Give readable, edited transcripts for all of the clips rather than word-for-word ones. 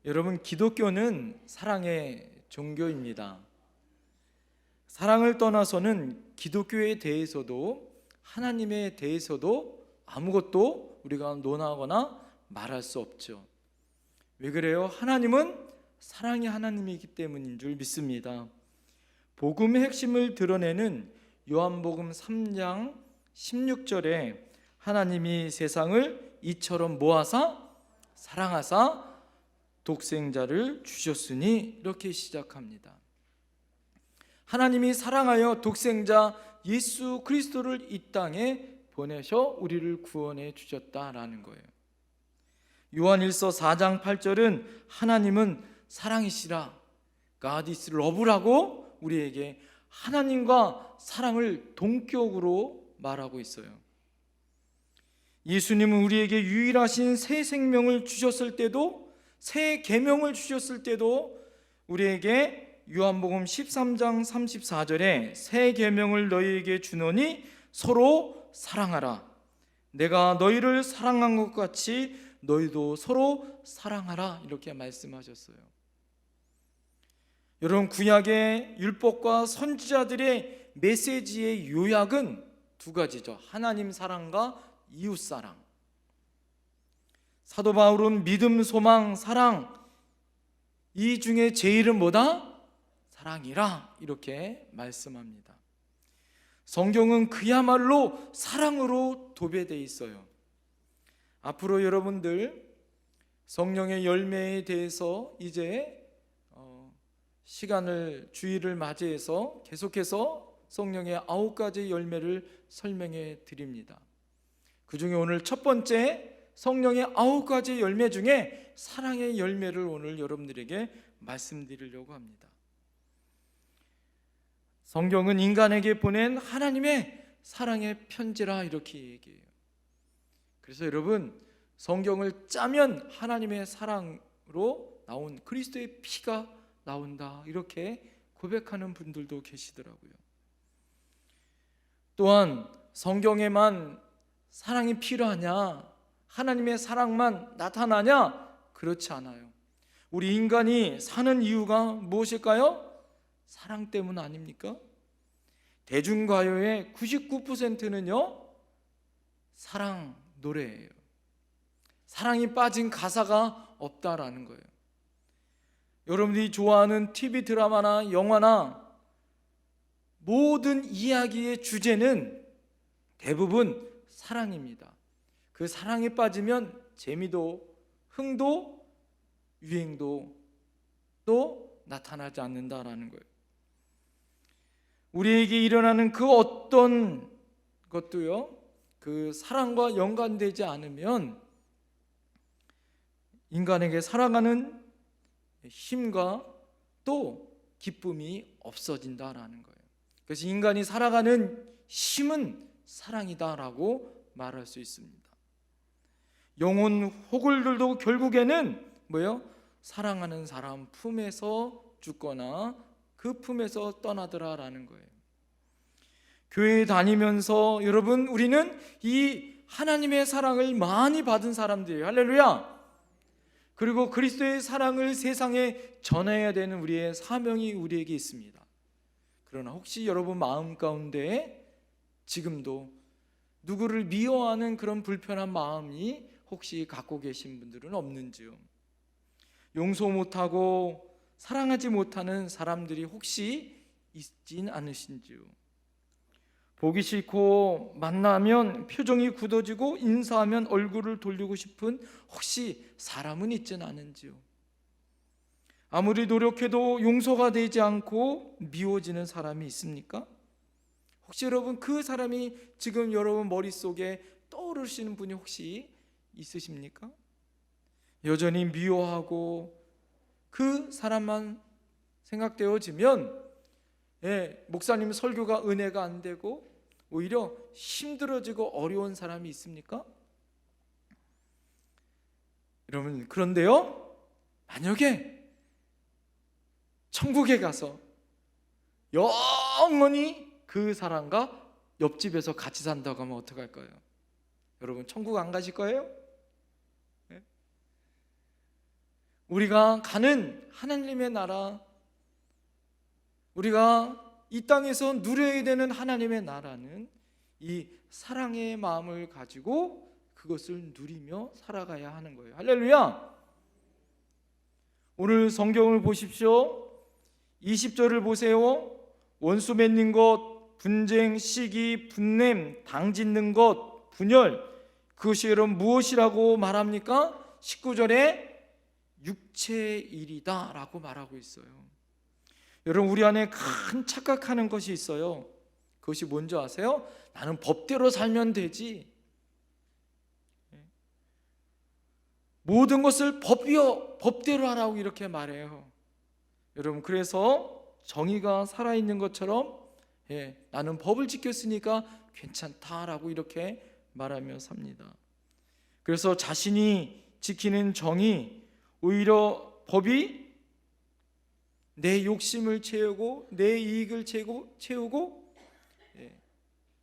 여러분, 기독교는 사랑의 종교입니다. 사랑을 떠나서는 기독교에 대해서도 하나님에 대해서도 아무것도 우리가 논하거나 말할 수 없죠. 왜 그래요? 하나님은 사랑의 하나님이기 때문인 줄 믿습니다. 복음의 핵심을 드러내는 요한복음 3장 16절에 하나님이 세상을 이처럼 모아사 사랑하사 독생자를 주셨으니 이렇게 시작합니다. 하나님이 사랑하여 독생자 예수 그리스도를 이 땅에 보내셔 우리를 구원해 주셨다라는 거예요. 요한일서 4장 8절은 하나님은 사랑이시라, God is love라고 우리에게 하나님과 사랑을 동격으로 말하고 있어요. 예수님은 우리에게 유일하신 새 생명을 주셨을 때도, 새 계명을 주셨을 때도 우리에게 요한복음 13장 34절에 새 계명을 너희에게 주노니 서로 사랑하라. 내가 너희를 사랑한 것 같이 너희도 서로 사랑하라. 이렇게 말씀하셨어요. 여러분, 구약의 율법과 선지자들의 메시지의 요약은 두 가지죠. 하나님 사랑과 이웃 사랑. 사도 바울은 믿음, 소망, 사랑, 이 중에 제일은 뭐다? 사랑이라 이렇게 말씀합니다. 성경은 그야말로 사랑으로 도배되어 있어요. 앞으로 여러분들 성령의 열매에 대해서 이제 시간을, 주일을 맞이해서 계속해서 성령의 9가지 열매를 설명해 드립니다. 그 중에 오늘 첫 번째 성령의 9가지 열매 중에 사랑의 열매를 오늘 여러분들에게 말씀드리려고 합니다. 성경은 인간에게 보낸 하나님의 사랑의 편지라 이렇게 얘기해요. 그래서 여러분, 성경을 짜면 하나님의 사랑으로 나온 그리스도의 피가 나온다 이렇게 고백하는 분들도 계시더라고요. 또한 성경에만 사랑이 필요하냐, 하나님의 사랑만 나타나냐? 그렇지 않아요. 우리 인간이 사는 이유가 무엇일까요? 사랑 때문 아닙니까? 대중가요의 99%는요 사랑 노래예요. 사랑이 빠진 가사가 없다라는 거예요. 여러분들이 좋아하는 TV 드라마나 영화나 모든 이야기의 주제는 대부분 사랑입니다. 그 사랑에 빠지면 재미도, 흥도, 유행도 또 나타나지 않는다라는 거예요. 우리에게 일어나는 그 어떤 것도요, 그 사랑과 연관되지 않으면 인간에게 살아가는 힘과 또 기쁨이 없어진다라는 거예요. 그래서 인간이 살아가는 힘은 사랑이다라고 말할 수 있습니다. 영혼 호글들도 결국에는 뭐예요? 사랑하는 사람 품에서 죽거나 그 품에서 떠나더라라는 거예요. 교회에 다니면서 여러분, 우리는 이 하나님의 사랑을 많이 받은 사람들이에요. 할렐루야. 그리고 그리스도의 사랑을 세상에 전해야 되는 우리의 사명이 우리에게 있습니다. 그러나 혹시 여러분 마음 가운데 지금도 누구를 미워하는 그런 불편한 마음이 혹시 갖고 계신 분들은 없는지요? 용서 못하고 사랑하지 못하는 사람들이 혹시 있진 않으신지요? 보기 싫고 만나면 표정이 굳어지고 인사하면 얼굴을 돌리고 싶은 혹시 사람은 있진 않은지요? 아무리 노력해도 용서가 되지 않고 미워지는 사람이 있습니까? 혹시 여러분 그 사람이 지금 여러분 머릿속에 떠오르시는 분이 혹시 있으십니까? 여전히 미워하고 그 사람만 생각되어지면 목사님 설교가 은혜가 안 되고 오히려 힘들어지고 어려운 사람이 있습니까? 여러분, 그런데요, 만약에 천국에 가서 영원히 그 사람과 옆집에서 같이 산다고 하면 어떡할 거예요? 여러분, 천국 안 가실 거예요? 우리가 가는 하나님의 나라, 우리가 이 땅에서 누려야 되는 하나님의 나라는 이 사랑의 마음을 가지고 그것을 누리며 살아가야 하는 거예요. 할렐루야. 오늘 성경을 보십시오. 20절을 보세요. 원수 맺는 것, 분쟁, 시기, 분냄, 당짓는 것, 분열, 그것이 여러분 무엇이라고 말합니까? 19절에 육체의 일이다 라고 말하고 있어요. 여러분, 우리 안에 큰 착각하는 것이 있어요. 그것이 뭔지 아세요? 나는 법대로 살면 되지, 모든 것을 법대로 하라고 이렇게 말해요. 여러분, 그래서 정의가 살아있는 것처럼 나는 법을 지켰으니까 괜찮다라고 이렇게 말하며 삽니다. 그래서 자신이 지키는 정의, 오히려 법이 내 욕심을 채우고 내 이익을 채우고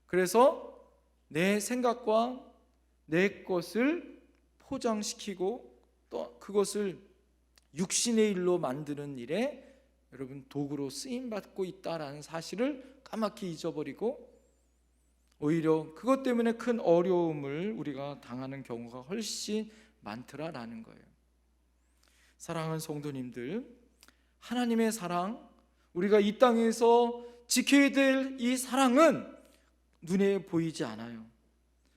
그래서 내 생각과 내 것을 포장시키고 또 그것을 육신의 일로 만드는 일에 여러분 도구로 쓰임받고 있다라는 사실을 까맣게 잊어버리고 오히려 그것 때문에 큰 어려움을 우리가 당하는 경우가 훨씬 많더라라는 거예요. 사랑하는 성도님들, 하나님의 사랑, 우리가 이 땅에서 지켜야 될 이 사랑은 눈에 보이지 않아요.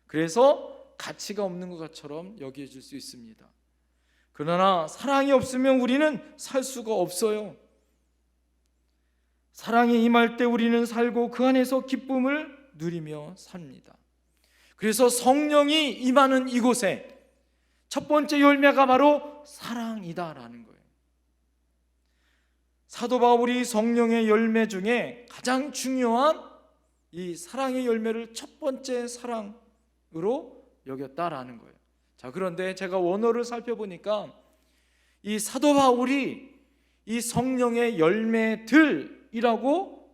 그래서 가치가 없는 것처럼 여겨질 수 있습니다. 그러나 사랑이 없으면 우리는 살 수가 없어요. 사랑이 임할 때 우리는 살고 그 안에서 기쁨을 누리며 삽니다. 그래서 성령이 임하는 이곳에 첫 번째 열매가 바로 사랑이다라는 거예요. 사도 바울이 성령의 열매 중에 가장 중요한 이 사랑의 열매를 첫 번째 사랑으로 여겼다라는 거예요. 자, 그런데 제가 원어를 살펴보니까 이 사도 바울이 이 성령의 열매들이라고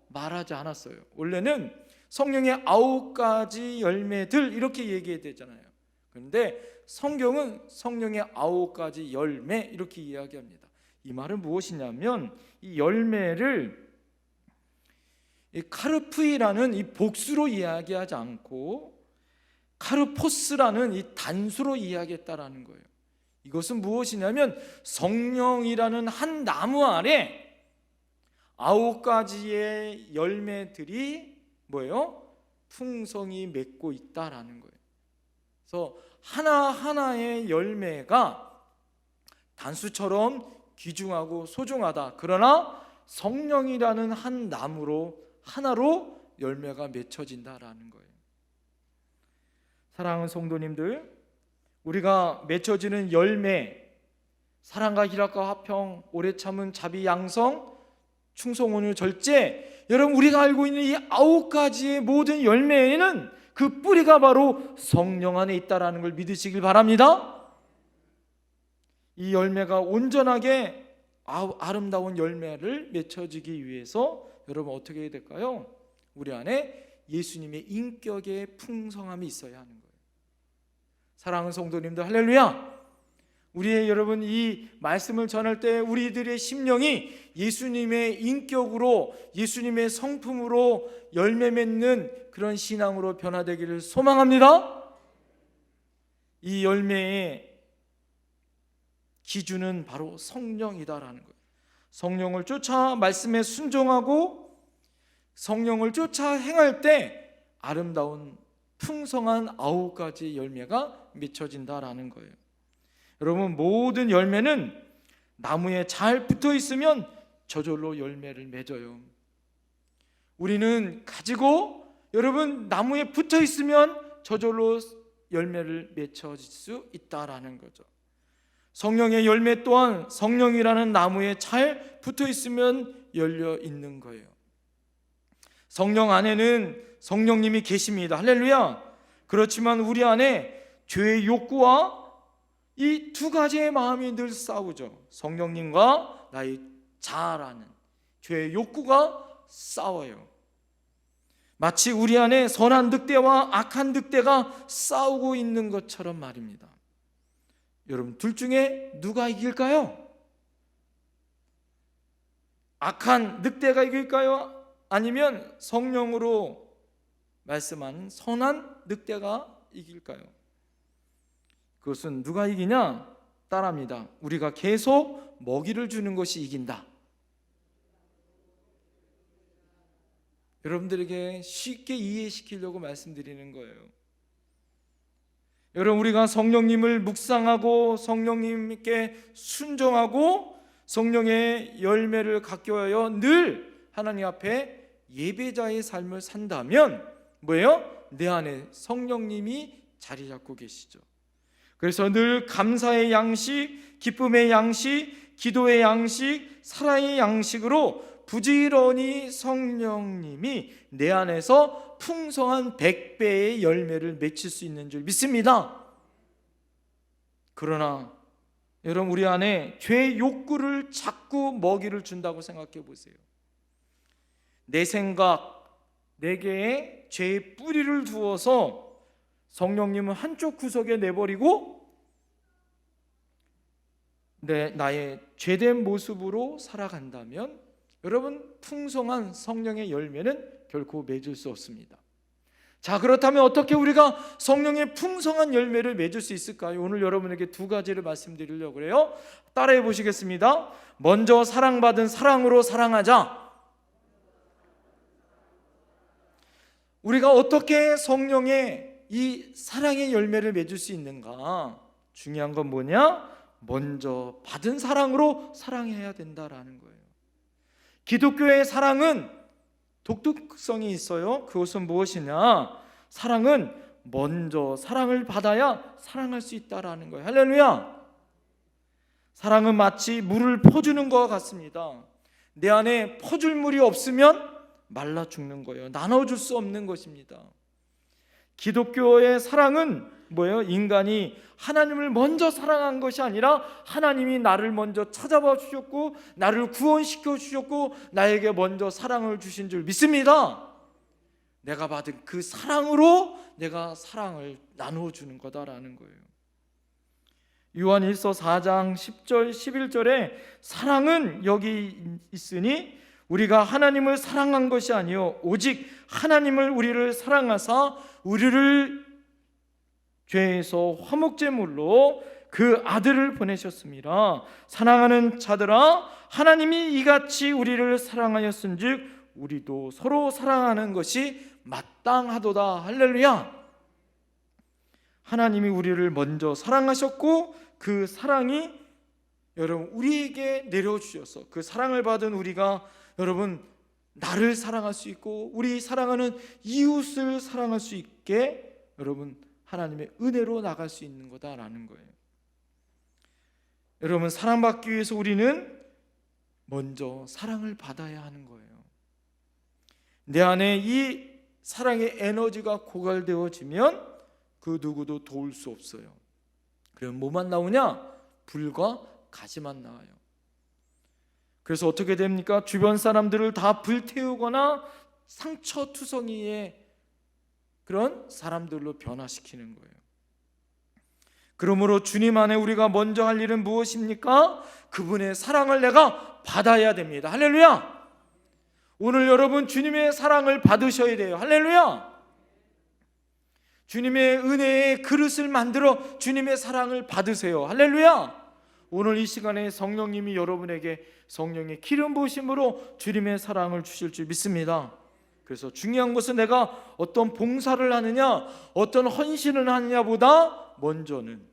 말하지 않았어요. 원래는 성령의 9가지 열매들 이렇게 얘기해야 되잖아요. 그런데 성경은 성령의 9가지 열매 이렇게 이야기합니다. 이 말은 무엇이냐면 이 열매를 이 카르프이라는 이 복수로 이야기하지 않고 카르포스라는 이 단수로 이야기했다라는 거예요. 이것은 무엇이냐면 성령이라는 한 나무 아래 9가지의 열매들이 뭐예요? 풍성히 맺고 있다라는 거예요. 그래서 하나하나의 열매가 단수처럼 귀중하고 소중하다. 그러나 성령이라는 한 나무로 하나로 열매가 맺혀진다라는 거예요. 사랑하는 성도님들, 우리가 맺혀지는 열매, 사랑과 희락과 화평, 오래 참은 자비, 양성, 충성, 온유, 절제, 여러분 우리가 알고 있는 이 9가지의 모든 열매에는 그 뿌리가 바로 성령 안에 있다라는 걸 믿으시길 바랍니다. 이 열매가 온전하게 아름다운 열매를 맺혀지기 위해서 여러분 어떻게 해야 될까요? 우리 안에 예수님의 인격의 풍성함이 있어야 하는 거예요. 사랑하는 성도님들, 할렐루야. 우리의 여러분 이 말씀을 전할 때 우리들의 심령이 예수님의 인격으로, 예수님의 성품으로 열매 맺는 그런 신앙으로 변화되기를 소망합니다. 이 열매의 기준은 바로 성령이다라는 거예요. 성령을 쫓아 말씀에 순종하고 성령을 쫓아 행할 때 아름다운 풍성한 9가지 열매가 맺혀진다라는 거예요. 여러분, 모든 열매는 나무에 잘 붙어 있으면 저절로 열매를 맺어요. 우리는 가지고 여러분 나무에 붙어 있으면 저절로 열매를 맺혀질 수 있다라는 거죠. 성령의 열매 또한 성령이라는 나무에 잘 붙어 있으면 열려 있는 거예요. 성령 안에는 성령님이 계십니다. 할렐루야. 그렇지만 우리 안에 죄의 욕구와 이 2가지의 마음이 늘 싸우죠. 성령님과 나의 자아라는 죄의 욕구가 싸워요. 마치 우리 안에 선한 늑대와 악한 늑대가 싸우고 있는 것처럼 말입니다. 여러분, 둘 중에 누가 이길까요? 악한 늑대가 이길까요? 아니면 성령으로 말씀한 선한 늑대가 이길까요? 그것은 누가 이기냐? 따라합니다. 우리가 계속 먹이를 주는 것이 이긴다. 여러분들에게 쉽게 이해시키려고 말씀드리는 거예요. 여러분, 우리가 성령님을 묵상하고 성령님께 순종하고 성령의 열매를 갖게 하여 늘 하나님 앞에 예배자의 삶을 산다면 뭐예요? 내 안에 성령님이 자리 잡고 계시죠. 그래서 늘 감사의 양식, 기쁨의 양식, 기도의 양식, 사랑의 양식으로 부지런히 성령님이 내 안에서 풍성한 100배의 열매를 맺힐 수 있는 줄 믿습니다. 그러나 여러분, 우리 안에 죄의 욕구를 자꾸 먹이를 준다고 생각해 보세요. 내 생각, 내게에 죄의 뿌리를 두어서 성령님은 한쪽 구석에 내버리고 나의 죄된 모습으로 살아간다면 여러분, 풍성한 성령의 열매는 결코 맺을 수 없습니다. 자, 그렇다면 어떻게 우리가 성령의 풍성한 열매를 맺을 수 있을까요? 오늘 여러분에게 두 가지를 말씀드리려고 그래요. 따라해 보시겠습니다. 먼저 사랑받은 사랑으로 사랑하자. 우리가 어떻게 성령의 이 사랑의 열매를 맺을 수 있는가? 중요한 건 뭐냐? 먼저 받은 사랑으로 사랑해야 된다라는 거예요. 기독교의 사랑은 독특성이 있어요. 그것은 무엇이냐? 사랑은 먼저 사랑을 받아야 사랑할 수 있다라는 거예요. 할렐루야! 사랑은 마치 물을 퍼주는 것과 같습니다. 내 안에 퍼줄 물이 없으면 말라 죽는 거예요. 나눠줄 수 없는 것입니다. 기독교의 사랑은 뭐예요? 인간이 하나님을 먼저 사랑한 것이 아니라 하나님이 나를 먼저 찾아봐 주셨고 나를 구원시켜 주셨고 나에게 먼저 사랑을 주신 줄 믿습니다. 내가 받은 그 사랑으로 내가 사랑을 나누어 주는 거다라는 거예요. 요한일서 4장 10절 11절에 사랑은 여기 있으니 우리가 하나님을 사랑한 것이 아니요 오직 하나님을 우리를 사랑하사 우리를 죄에서 화목제물로 그 아들을 보내셨습니다. 사랑하는 자들아, 하나님이 이같이 우리를 사랑하였은즉 우리도 서로 사랑하는 것이 마땅하도다. 할렐루야! 하나님이 우리를 먼저 사랑하셨고 그 사랑이 여러분 우리에게 내려주셔서 그 사랑을 받은 우리가 여러분 나를 사랑할 수 있고 우리 사랑하는 이웃을 사랑할 수 있게 여러분 하나님의 은혜로 나갈 수 있는 거다라는 거예요. 여러분, 사랑받기 위해서 우리는 먼저 사랑을 받아야 하는 거예요. 내 안에 이 사랑의 에너지가 고갈되어지면 그 누구도 도울 수 없어요. 그럼 뭐만 나오냐? 불과 가시만 나와요. 그래서 어떻게 됩니까? 주변 사람들을 다 불태우거나 상처투성이의 그런 사람들로 변화시키는 거예요. 그러므로 주님 안에 우리가 먼저 할 일은 무엇입니까? 그분의 사랑을 내가 받아야 됩니다. 할렐루야! 오늘 여러분 주님의 사랑을 받으셔야 돼요. 할렐루야! 주님의 은혜의 그릇을 만들어 주님의 사랑을 받으세요. 할렐루야! 오늘 이 시간에 성령님이 여러분에게 성령의 기름 부으심으로 주님의 사랑을 주실 줄 믿습니다. 그래서 중요한 것은 내가 어떤 봉사를 하느냐 어떤 헌신을 하느냐보다 먼저는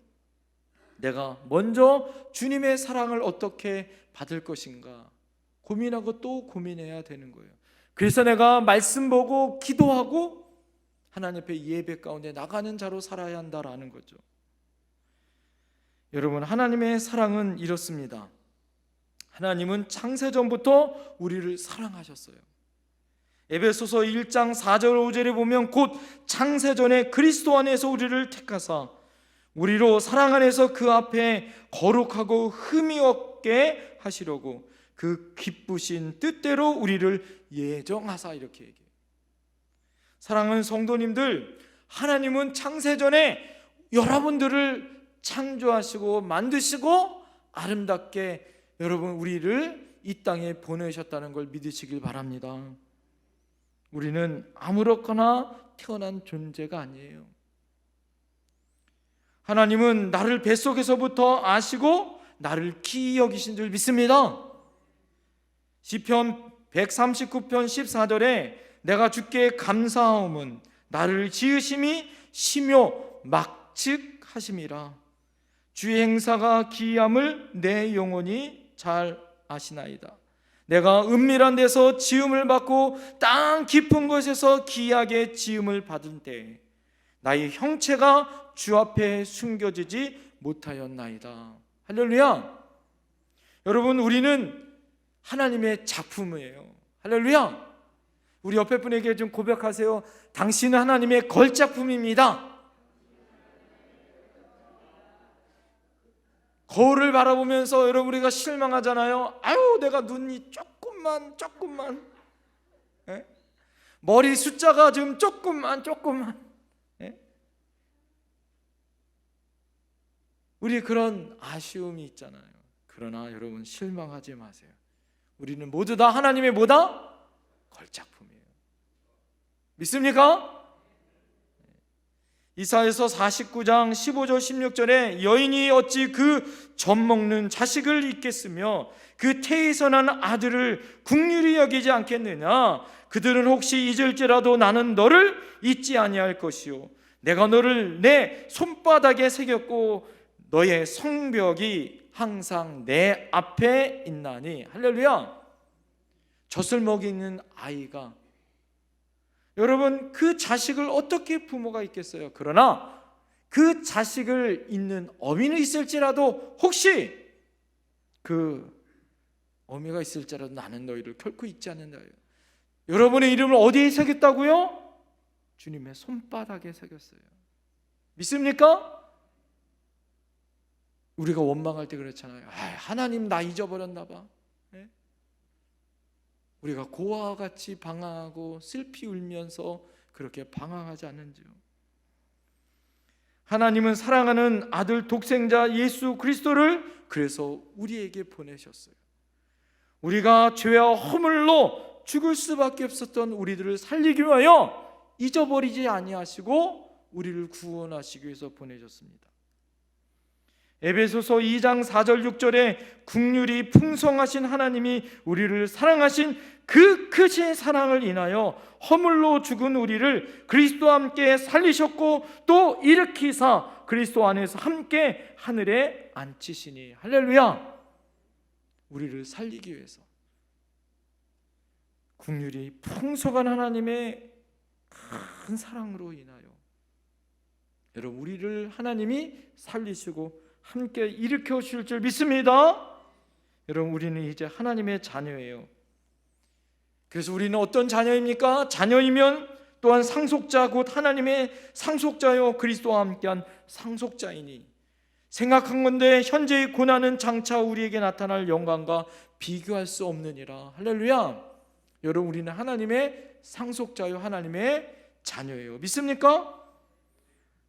내가 먼저 주님의 사랑을 어떻게 받을 것인가 고민하고 또 고민해야 되는 거예요. 그래서 내가 말씀 보고 기도하고 하나님 앞에 예배 가운데 나가는 자로 살아야 한다라는 거죠. 여러분, 하나님의 사랑은 이렇습니다. 하나님은 창세전부터 우리를 사랑하셨어요. 에베소서 1장 4절 5절에 보면 곧 창세전에 그리스도 안에서 우리를 택하사 우리로 사랑 안에서 그 앞에 거룩하고 흠이 없게 하시려고 그 기쁘신 뜻대로 우리를 예정하사 이렇게 얘기해요. 사랑하는 성도님들, 하나님은 창세전에 여러분들을 창조하시고 만드시고 아름답게 여러분 우리를 이 땅에 보내셨다는 걸 믿으시길 바랍니다. 우리는 아무렇거나 태어난 존재가 아니에요. 하나님은 나를 뱃속에서부터 아시고 나를 기이 여기신 줄 믿습니다. 시편 139편 14절에 내가 주께 감사하오면 나를 지으심이 시묘 막측하심이라. 주의 행사가 기이함을 내 영혼이 잘 아시나이다. 내가 은밀한 데서 지음을 받고 땅 깊은 곳에서 기이하게 지음을 받은 때에 나의 형체가 주 앞에 숨겨지지 못하였나이다. 할렐루야. 여러분, 우리는 하나님의 작품이에요. 할렐루야. 우리 옆에 분에게 좀 고백하세요. 당신은 하나님의 걸작품입니다. 거울을 바라보면서 여러분 우리가 실망하잖아요. 아유, 내가 눈이 조금만 예? 머리 숫자가 지금 조금만 예? 우리 그런 아쉬움이 있잖아요. 그러나 여러분 실망하지 마세요. 우리는 모두 다 하나님의 뭐다? 걸작품이에요. 믿습니까? 이사야서 49장 15절 16절에 여인이 어찌 그 젖먹는 자식을 잊겠으며 그 태에서 난 아들을 긍휼히 여기지 않겠느냐. 그들은 혹시 잊을지라도 나는 너를 잊지 아니할 것이요 내가 너를 내 손바닥에 새겼고 너의 성벽이 항상 내 앞에 있나니. 할렐루야. 젖을 먹이는 아이가, 여러분 그 자식을 어떻게 부모가 있겠어요? 그러나 그 자식을 잊는 어미는 있을지라도 혹시 그 어미가 있을지라도 나는 너희를 결코 잊지 않는다. 여러분의 이름을 어디에 새겼다고요? 주님의 손바닥에 새겼어요. 믿습니까? 우리가 원망할 때 그렇잖아요. 하나님 나 잊어버렸나 봐. 네? 우리가 고아와 같이 방황하고 슬피 울면서 그렇게 방황하지 않는지요. 하나님은 사랑하는 아들 독생자 예수 그리스도를 그래서 우리에게 보내셨어요. 우리가 죄와 허물로 죽을 수밖에 없었던 우리들을 살리기 위하여 잊어버리지 아니하시고 우리를 구원하시기 위해서 보내셨습니다. 에베소서 2장 4절 6절에 긍휼이 풍성하신 하나님이 우리를 사랑하신 그 크신 사랑을 인하여 허물로 죽은 우리를 그리스도와 함께 살리셨고 또 일으키사 그리스도 안에서 함께 하늘에 앉히시니. 할렐루야. 우리를 살리기 위해서 긍휼이 풍성한 하나님의 큰 사랑으로 인하여 여러분 우리를 하나님이 살리시고 함께 일으켜 주실 줄 믿습니다. 여러분 우리는 이제 하나님의 자녀예요. 그래서 우리는 어떤 자녀입니까? 자녀이면 또한 상속자 곧 하나님의 상속자요 그리스도와 함께한 상속자이니 생각한 건데 현재의 고난은 장차 우리에게 나타날 영광과 비교할 수 없느니라. 할렐루야. 여러분 우리는 하나님의 상속자요 하나님의 자녀예요. 믿습니까?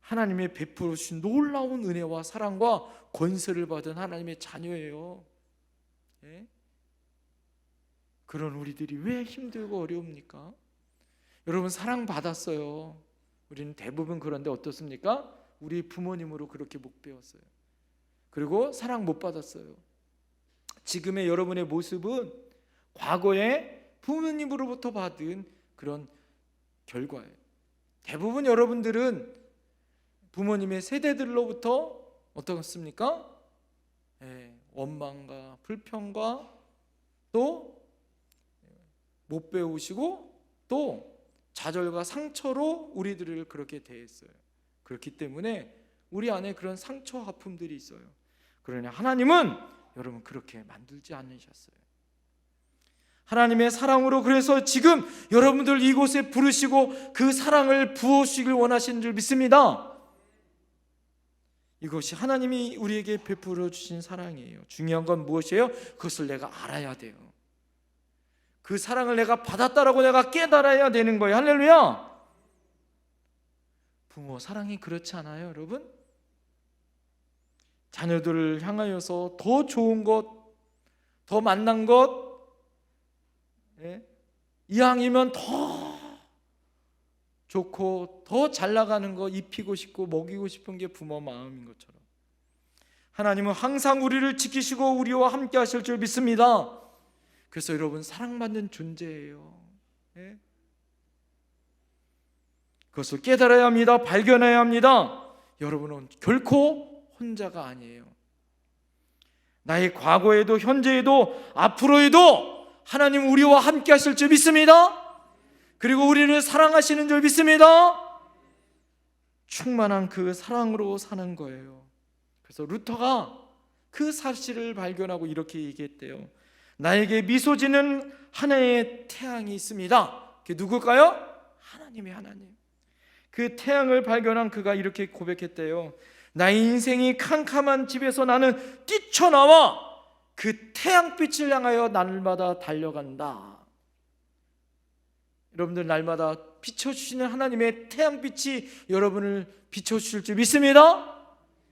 하나님의 베풀어 주신 놀라운 은혜와 사랑과 권세를 받은 하나님의 자녀예요. 예? 그런 우리들이 왜 힘들고 어려웁니까? 여러분 사랑받았어요. 우리는 대부분 그런데 어떻습니까? 우리 부모님으로 그렇게 못 배웠어요. 그리고 사랑 못 받았어요. 지금의 여러분의 모습은 과거에 부모님으로부터 받은 그런 결과예요. 대부분 여러분들은 부모님의 세대들로부터 어떻습니까? 원망과 불평과 또 못 배우시고 또 좌절과 상처로 우리들을 그렇게 대했어요. 그렇기 때문에 우리 안에 그런 상처 아픔들이 있어요. 그러나 하나님은 여러분 그렇게 만들지 않으셨어요. 하나님의 사랑으로 그래서 지금 여러분들 이곳에 부르시고 그 사랑을 부어주시길 원하시는 줄 믿습니다. 이것이 하나님이 우리에게 베풀어 주신 사랑이에요. 중요한 건 무엇이에요? 그것을 내가 알아야 돼요. 그 사랑을 내가 받았다라고 내가 깨달아야 되는 거예요. 할렐루야. 부모 사랑이 그렇지 않아요, 여러분? 자녀들을 향하여서 더 좋은 것, 더 만난 것, 예? 이왕이면 더 좋고 더 잘 나가는 거 입히고 싶고 먹이고 싶은 게 부모 마음인 것처럼 하나님은 항상 우리를 지키시고 우리와 함께 하실 줄 믿습니다. 그래서 여러분 사랑받는 존재예요. 예? 그것을 깨달아야 합니다. 발견해야 합니다. 여러분은 결코 혼자가 아니에요. 나의 과거에도 현재에도 앞으로에도 하나님 우리와 함께 하실 줄 믿습니다. 그리고 우리를 사랑하시는 줄 믿습니다. 충만한 그 사랑으로 사는 거예요. 그래서 루터가 그 사실을 발견하고 이렇게 얘기했대요. 나에게 미소 지는 하나의 태양이 있습니다. 그게 누굴까요? 하나님의 하나님. 그 태양을 발견한 그가 이렇게 고백했대요. 나의 인생이 캄캄한 집에서 나는 뛰쳐나와 그 태양빛을 향하여 날마다 달려간다. 여러분들 날마다 비춰주시는 하나님의 태양빛이 여러분을 비춰주실 줄 믿습니다.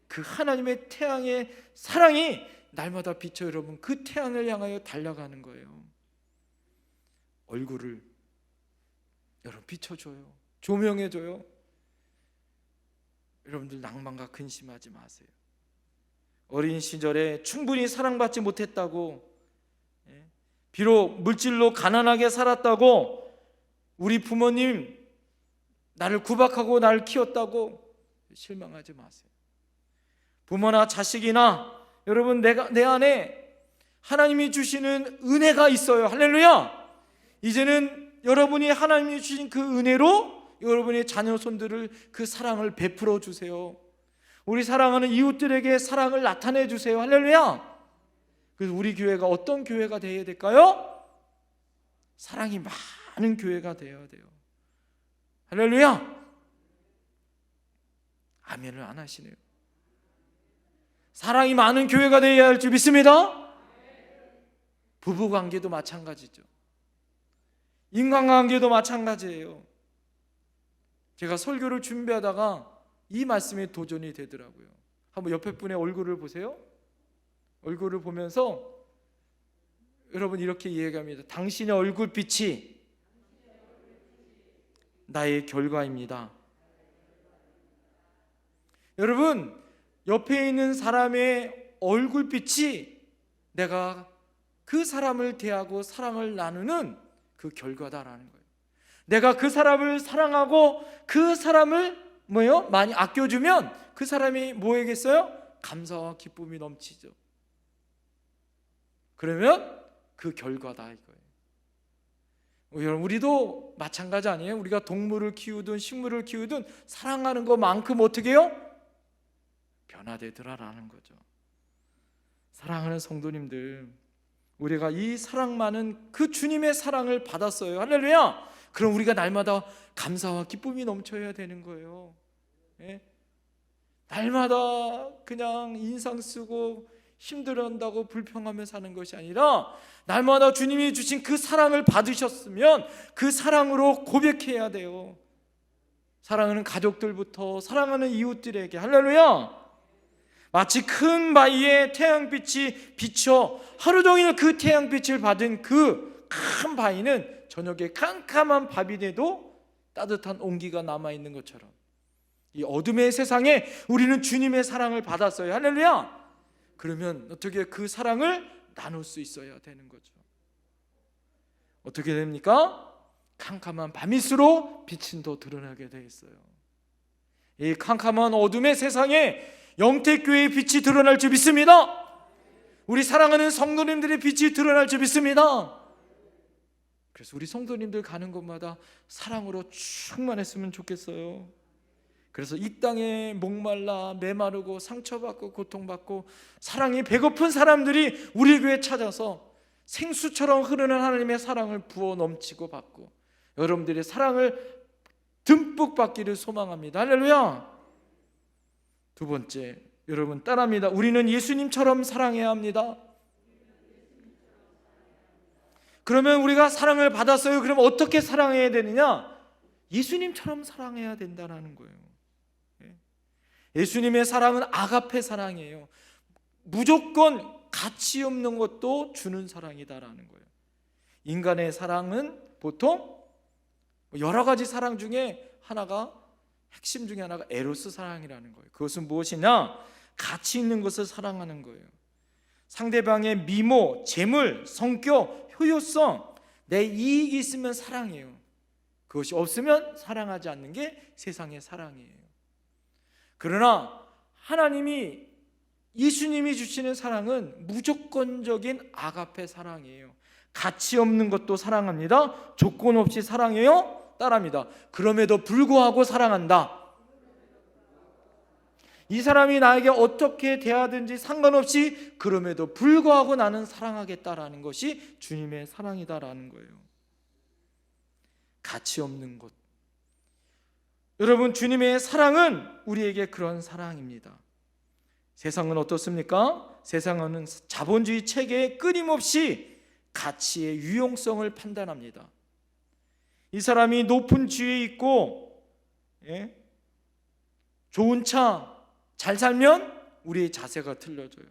그 하나님의 태양의 사랑이 날마다 비춰 여러분 그 태양을 향하여 달려가는 거예요. 얼굴을 여러분 비춰줘요. 조명해줘요. 여러분들 낭만과 근심하지 마세요. 어린 시절에 충분히 사랑받지 못했다고, 비록 물질로 가난하게 살았다고, 우리 부모님 나를 구박하고 나를 키웠다고 실망하지 마세요. 부모나 자식이나 여러분 내 안에 하나님이 주시는 은혜가 있어요. 할렐루야. 이제는 여러분이 하나님이 주신 그 은혜로 여러분의 자녀손들을 그 사랑을 베풀어 주세요. 우리 사랑하는 이웃들에게 사랑을 나타내 주세요. 할렐루야. 그래서 우리 교회가 어떤 교회가 되어야 될까요? 사랑이 많은 교회가 되어야 돼요. 할렐루야. 아멘을 안 하시네요. 사랑이 많은 교회가 되어야 할 줄 믿습니다. 부부관계도 마찬가지죠. 인간관계도 마찬가지예요. 제가 설교를 준비하다가 이 말씀이 도전이 되더라고요. 한번 옆에 분의 얼굴을 보세요. 얼굴을 보면서 여러분 이렇게 이야기합니다. 당신의 얼굴빛이 나의 결과입니다. 여러분 옆에 있는 사람의 얼굴빛이 내가 그 사람을 대하고 사랑을 나누는 그 결과다라는 거예요. 내가 그 사람을 사랑하고 그 사람을 많이 아껴주면 그 사람이 뭐겠어요? 감사와 기쁨이 넘치죠. 그러면 그 결과다 이거예요. 여러분 우리도 마찬가지 아니에요? 우리가 동물을 키우든 식물을 키우든 사랑하는 것만큼 어떻게 해요? 변화되더라라는 거죠. 사랑하는 성도님들, 우리가 이 사랑 많은 그 주님의 사랑을 받았어요. 할렐루야. 그럼 우리가 날마다 감사와 기쁨이 넘쳐야 되는 거예요. 예? 날마다 그냥 인상 쓰고 힘들어한다고 불평하며 사는 것이 아니라 날마다 주님이 주신 그 사랑을 받으셨으면 그 사랑으로 고백해야 돼요. 사랑하는 가족들부터 사랑하는 이웃들에게. 할렐루야. 마치 큰 바위에 태양빛이 비쳐 하루 종일 그 태양빛을 받은 그 큰 바위는 저녁에 캄캄한 밤이 돼도 따뜻한 온기가 남아있는 것처럼 이 어둠의 세상에 우리는 주님의 사랑을 받았어요. 할렐루야. 그러면 어떻게 그 사랑을 나눌 수 있어야 되는 거죠. 어떻게 됩니까? 캄캄한 밤일수록 빛은 더 드러나게 돼 있어요. 이 캄캄한 어둠의 세상에 영택교회의 빛이 드러날 줄 믿습니다. 우리 사랑하는 성도님들의 빛이 드러날 줄 믿습니다. 그래서 우리 성도님들 가는 곳마다 사랑으로 충만했으면 좋겠어요. 그래서 이 땅에 목말라 메마르고 상처받고 고통받고 사랑이 배고픈 사람들이 우리 교회에 찾아서 생수처럼 흐르는 하나님의 사랑을 부어 넘치고 받고 여러분들의 사랑을 듬뿍 받기를 소망합니다. 할렐루야. 두 번째, 여러분 따라합니다. 우리는 예수님처럼 사랑해야 합니다. 그러면 우리가 사랑을 받았어요. 그럼 어떻게 사랑해야 되느냐? 예수님처럼 사랑해야 된다는 거예요. 예수님의 사랑은 아가페 사랑이에요. 무조건 가치 없는 것도 주는 사랑이다라는 거예요. 인간의 사랑은 보통 여러 가지 사랑 중에 하나가, 핵심 중에 하나가 에로스 사랑이라는 거예요. 그것은 무엇이냐? 가치 있는 것을 사랑하는 거예요. 상대방의 미모, 재물, 성격, 효율성, 내 이익이 있으면 사랑해요. 그것이 없으면 사랑하지 않는 게 세상의 사랑이에요. 그러나 하나님이, 예수님이 주시는 사랑은 무조건적인 아가페 사랑이에요. 가치 없는 것도 사랑합니다. 조건 없이 사랑해요. 따릅니다. 그럼에도 불구하고 사랑한다. 이 사람이 나에게 어떻게 대하든지 상관없이 그럼에도 불구하고 나는 사랑하겠다라는 것이 주님의 사랑이다라는 거예요. 가치 없는 것. 여러분, 주님의 사랑은 우리에게 그런 사랑입니다. 세상은 어떻습니까? 세상은 자본주의 체계에 끊임없이 가치의 유용성을 판단합니다. 이 사람이 높은 지위에 있고 좋은 차 잘 살면 우리의 자세가 틀려져요.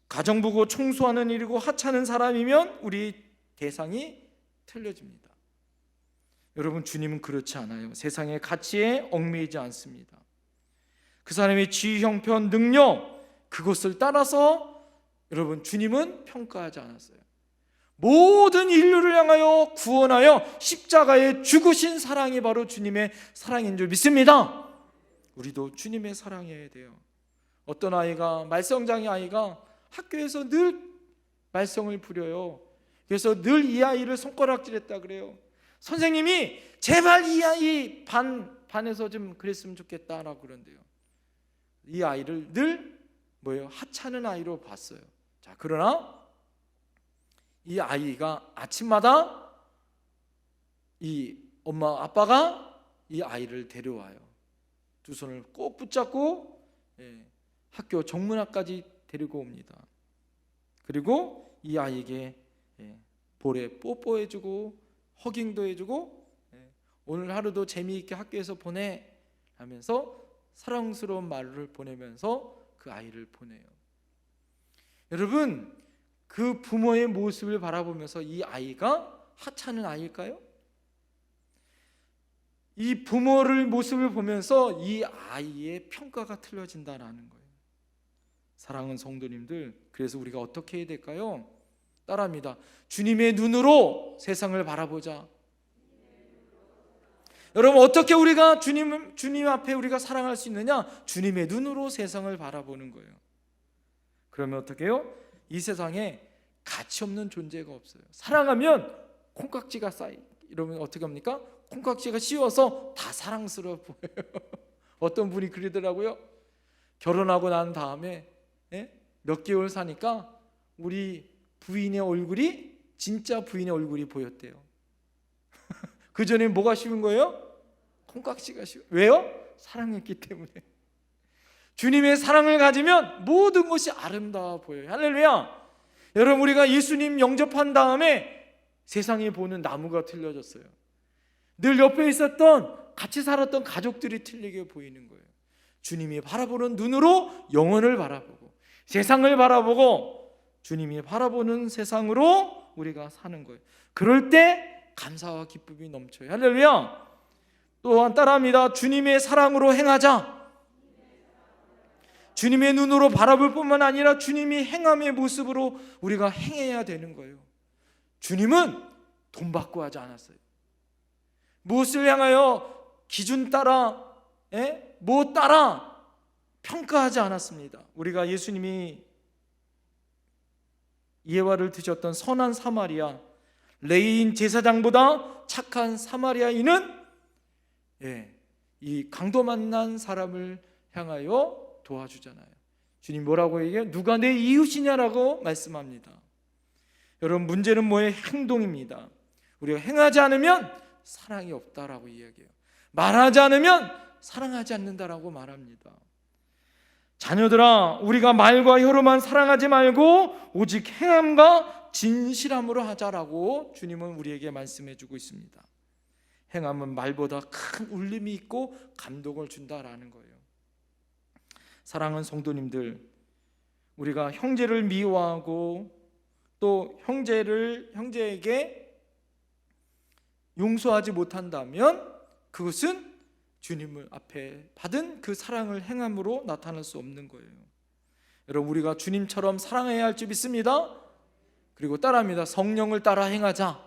가정부고 청소하는 일이고 하찮은 사람이면 우리 대상이 틀려집니다. 여러분, 주님은 그렇지 않아요. 세상의 가치에 얽매이지 않습니다. 그 사람의 지위, 형편, 능력, 그것을 따라서 여러분, 주님은 평가하지 않았어요. 모든 인류를 향하여 구원하여 십자가에 죽으신 사랑이 바로 주님의 사랑인 줄 믿습니다. 우리도 주님의 사랑해야 돼요. 어떤 아이가, 말썽장이 아이가 학교에서 늘 말썽을 부려요. 그래서 늘 이 아이를 손가락질했다 그래요. 선생님이 제발 이 아이 반에서 좀 그랬으면 좋겠다라고 그런대요. 이 아이를 늘 하찮은 아이로 봤어요. 자, 그러나 이 아이가 아침마다 이 엄마 아빠가 이 아이를 데려와요. 두 손을 꼭 붙잡고 학교 정문 앞까지 데리고 옵니다. 그리고 이 아이에게 볼에 뽀뽀해주고 허깅도 해주고 오늘 하루도 재미있게 학교에서 보내 하면서 사랑스러운 말을 보내면서 그 아이를 보내요. 여러분, 그 부모의 모습을 바라보면서 이 아이가 하찮은 아이일까요? 이 부모를 모습을 보면서 이 아이의 평가가 틀려진다는 거예요. 사랑하는 성도님들, 그래서 우리가 어떻게 해야 될까요? 따라합니다. 주님의 눈으로 세상을 바라보자. 여러분, 어떻게 우리가 주님 앞에 우리가 사랑할 수 있느냐? 주님의 눈으로 세상을 바라보는 거예요. 그러면 어떻게 해요? 이 세상에 가치 없는 존재가 없어요. 사랑하면 콩깍지가 쌓이. 이러면 어떻게 합니까? 콩깍지가 씌워서 다 사랑스러워 보여요. 어떤 분이 그러더라고요. 결혼하고 난 다음에 몇 개월 사니까 우리 부인의 얼굴이 진짜 부인의 얼굴이 보였대요. 그 전에 뭐가 씌운 거예요? 콩깍지가 씌워. 왜요? 사랑했기 때문에. 주님의 사랑을 가지면 모든 것이 아름다워 보여요. 할렐루야. 여러분, 우리가 예수님 영접한 다음에 세상이 보는 나무가 틀려졌어요. 늘 옆에 있었던, 같이 살았던 가족들이 틀리게 보이는 거예요. 주님이 바라보는 눈으로 영혼을 바라보고 세상을 바라보고 주님이 바라보는 세상으로 우리가 사는 거예요. 그럴 때 감사와 기쁨이 넘쳐요. 할렐루야. 또한 따라합니다. 주님의 사랑으로 행하자. 주님의 눈으로 바라볼 뿐만 아니라 주님이 행함의 모습으로 우리가 행해야 되는 거예요. 주님은 돈 받고 하지 않았어요. 무엇을 향하여 기준 따라 뭐 따라 평가하지 않았습니다. 우리가 예수님이 예화를 드셨던 선한 사마리아, 레위인 제사장보다 착한 사마리아인은 이 강도 만난 사람을 향하여 도와주잖아요. 주님 뭐라고 얘기해요? 누가 내 이웃이냐라고 말씀합니다. 여러분, 문제는 뭐예요? 행동입니다. 우리가 행하지 않으면 사랑이 없다라고 이야기해요. 말하지 않으면 사랑하지 않는다라고 말합니다. 자녀들아, 우리가 말과 혀로만 사랑하지 말고 오직 행함과 진실함으로 하자라고 주님은 우리에게 말씀해 주고 있습니다. 행함은 말보다 큰 울림이 있고 감동을 준다라는 거예요. 사랑하는 성도님들, 우리가 형제를 미워하고 또 형제에게 용서하지 못한다면 그것은 주님을 앞에 받은 그 사랑을 행함으로 나타날 수 없는 거예요. 여러분, 우리가 주님처럼 사랑해야 할 줄 믿습니다. 그리고 따라합니다. 성령을 따라 행하자.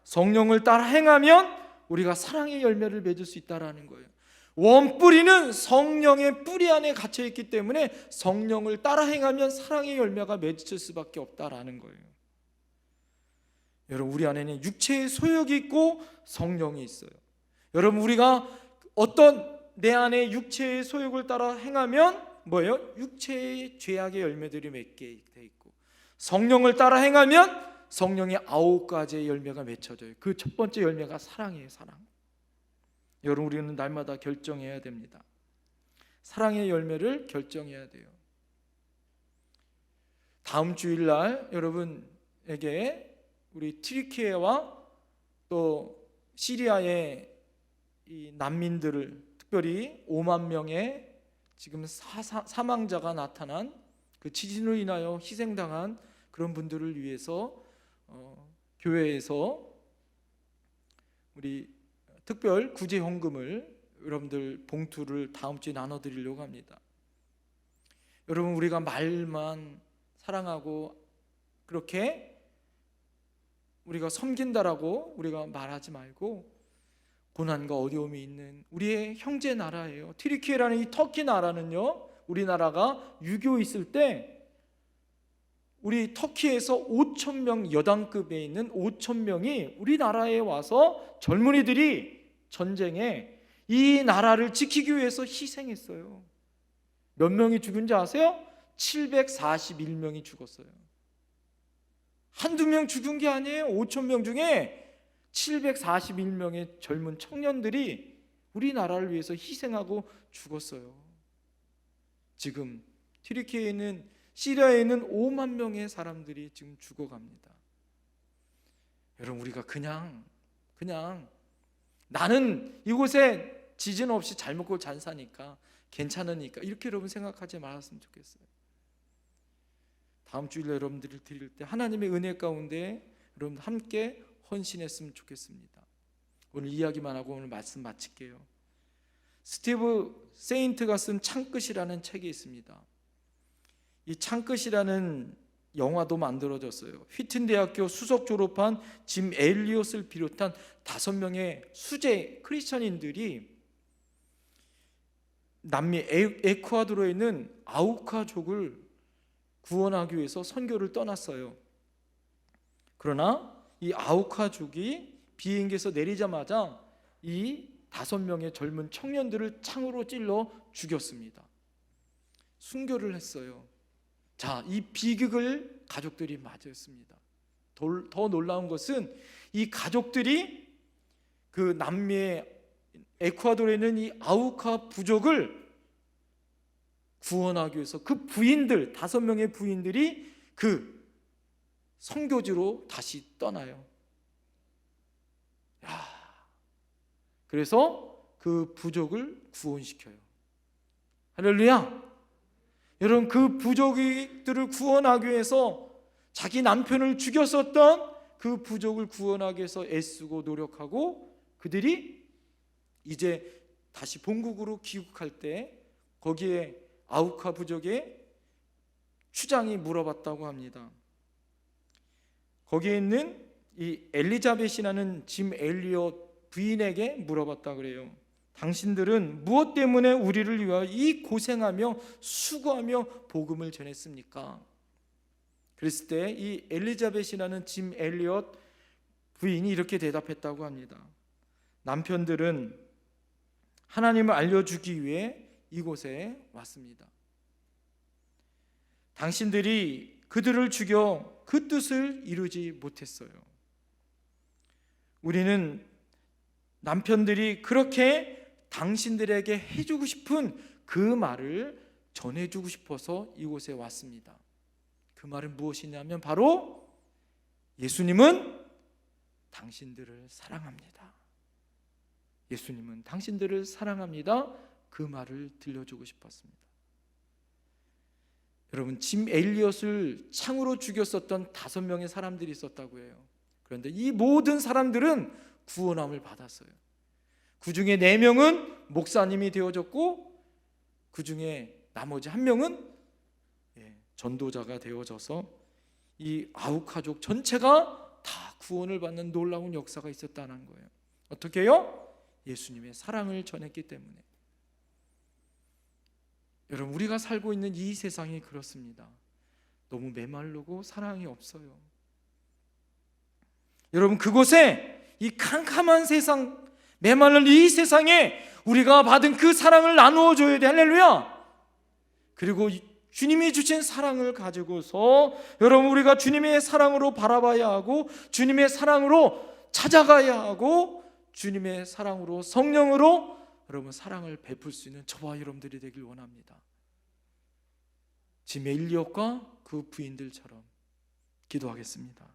성령을 따라 행하면 우리가 사랑의 열매를 맺을 수 있다라는 거예요. 원뿌리는 성령의 뿌리 안에 갇혀 있기 때문에 성령을 따라 행하면 사랑의 열매가 맺을 수밖에 없다라는 거예요. 여러분, 우리 안에는 육체의 소욕이 있고 성령이 있어요. 여러분, 우리가 내 안에 육체의 소욕을 따라 행하면 뭐예요? 육체의 죄악의 열매들이 맺게 돼 있고, 성령을 따라 행하면 성령의 9가지의 열매가 맺혀져요. 그 첫 번째 열매가 사랑이에요. 사랑. 여러분, 우리는 날마다 결정해야 됩니다. 사랑의 열매를 결정해야 돼요. 다음 주일날 여러분에게 우리 튀르키예와 또 시리아의 이 난민들을, 특별히 5만 명의 지금 사망자가 나타난 그 지진으로 인하여 희생당한 그런 분들을 위해서 교회에서 우리 특별 구제 헌금을, 여러분들 봉투를 다음 주에 나눠드리려고 합니다. 여러분, 우리가 말만 사랑하고 그렇게 우리가 섬긴다라고 우리가 말하지 말고, 고난과 어려움이 있는 우리의 형제 나라예요. 튀르키예라는 이 터키 나라는요, 우리나라가 6.25 있을 때 우리 터키에서 5,000명, 여당급에 있는 5,000명이 우리나라에 와서 젊은이들이 전쟁에 이 나라를 지키기 위해서 희생했어요. 몇 명이 죽은지 아세요? 741명이 죽었어요. 한두 명 죽은 게 아니에요. 5,000명 중에 741명의 젊은 청년들이 우리나라를 위해서 희생하고 죽었어요. 지금 튀르키예에는, 시리아에는 5만 명의 사람들이 지금 죽어갑니다. 여러분, 우리가 그냥 나는 이곳에 지진 없이 잘 먹고 잘 사니까 괜찮으니까 이렇게 여러분 생각하지 말았으면 좋겠어요. 다음 주일에 여러분들을 드릴 때 하나님의 은혜 가운데 여러분 함께 헌신했으면 좋겠습니다. 오늘 이야기만 하고 오늘 말씀 마칠게요. 스티브 세인트가 쓴 창끝이라는 책이 있습니다. 이 창끝이라는 영화도 만들어졌어요. 휘튼 대학교 수석 졸업한 짐 엘리엇을 비롯한 5명의 수재 크리스천인들이 남미 에콰도르에 있는 아우카족을 구원하기 위해서 선교를 떠났어요. 그러나 이 아우카족이 비행기에서 내리자마자 이 5명의 젊은 청년들을 창으로 찔러 죽였습니다. 순교를 했어요. 자, 이 비극을 가족들이 맞이했습니다. 더 놀라운 것은 이 가족들이 그 남미의 에콰도르에 있는 이 아우카 부족을 구원하기 위해서 그 부인들, 5명의 부인들이 그 선교지로 다시 떠나요. 그래서 그 부족을 구원시켜요. 할렐루야. 여러분, 그 부족들을 구원하기 위해서 자기 남편을 죽였었던 그 부족을 구원하기 위해서 애쓰고 노력하고, 그들이 이제 다시 본국으로 귀국할 때 거기에 아우카 부족의 추장이 물어봤다고 합니다. 거기에 있는 이 엘리자벳이라는 짐 엘리엇 부인에게 물어봤다 그래요. 당신들은 무엇 때문에 우리를 위하여 이 고생하며 수고하며 복음을 전했습니까? 그랬을 때 이 엘리자벳이라는 짐 엘리엇 부인이 이렇게 대답했다고 합니다. 남편들은 하나님을 알려주기 위해 이곳에 왔습니다. 당신들이 그들을 죽여 그 뜻을 이루지 못했어요. 우리는 남편들이 그렇게 당신들에게 해주고 싶은 그 말을 전해주고 싶어서 이곳에 왔습니다. 그 말은 무엇이냐면 바로 예수님은 당신들을 사랑합니다. 예수님은 당신들을 사랑합니다. 그 말을 들려주고 싶었습니다. 여러분, 짐 엘리엇을 창으로 죽였었던 5명의 사람들이 있었다고 해요. 그런데 이 모든 사람들은 구원함을 받았어요. 그 중에 4명은 목사님이 되어졌고, 그 중에 나머지 1명은 전도자가 되어져서 이 아우카족 전체가 다 구원을 받는 놀라운 역사가 있었다는 거예요. 어떻게 해요? 예수님의 사랑을 전했기 때문에. 여러분, 우리가 살고 있는 이 세상이 그렇습니다. 너무 메마르고 사랑이 없어요. 여러분, 그곳에 이 캄캄한 세상, 메마른 이 세상에 우리가 받은 그 사랑을 나누어 줘야 돼. 할렐루야. 그리고 주님이 주신 사랑을 가지고서 여러분, 우리가 주님의 사랑으로 바라봐야 하고, 주님의 사랑으로 찾아가야 하고, 주님의 사랑으로, 성령으로 여러분 사랑을 베풀 수 있는 저와 여러분들이 되길 원합니다. 짐 엘리엇과 그 부인들처럼 기도하겠습니다.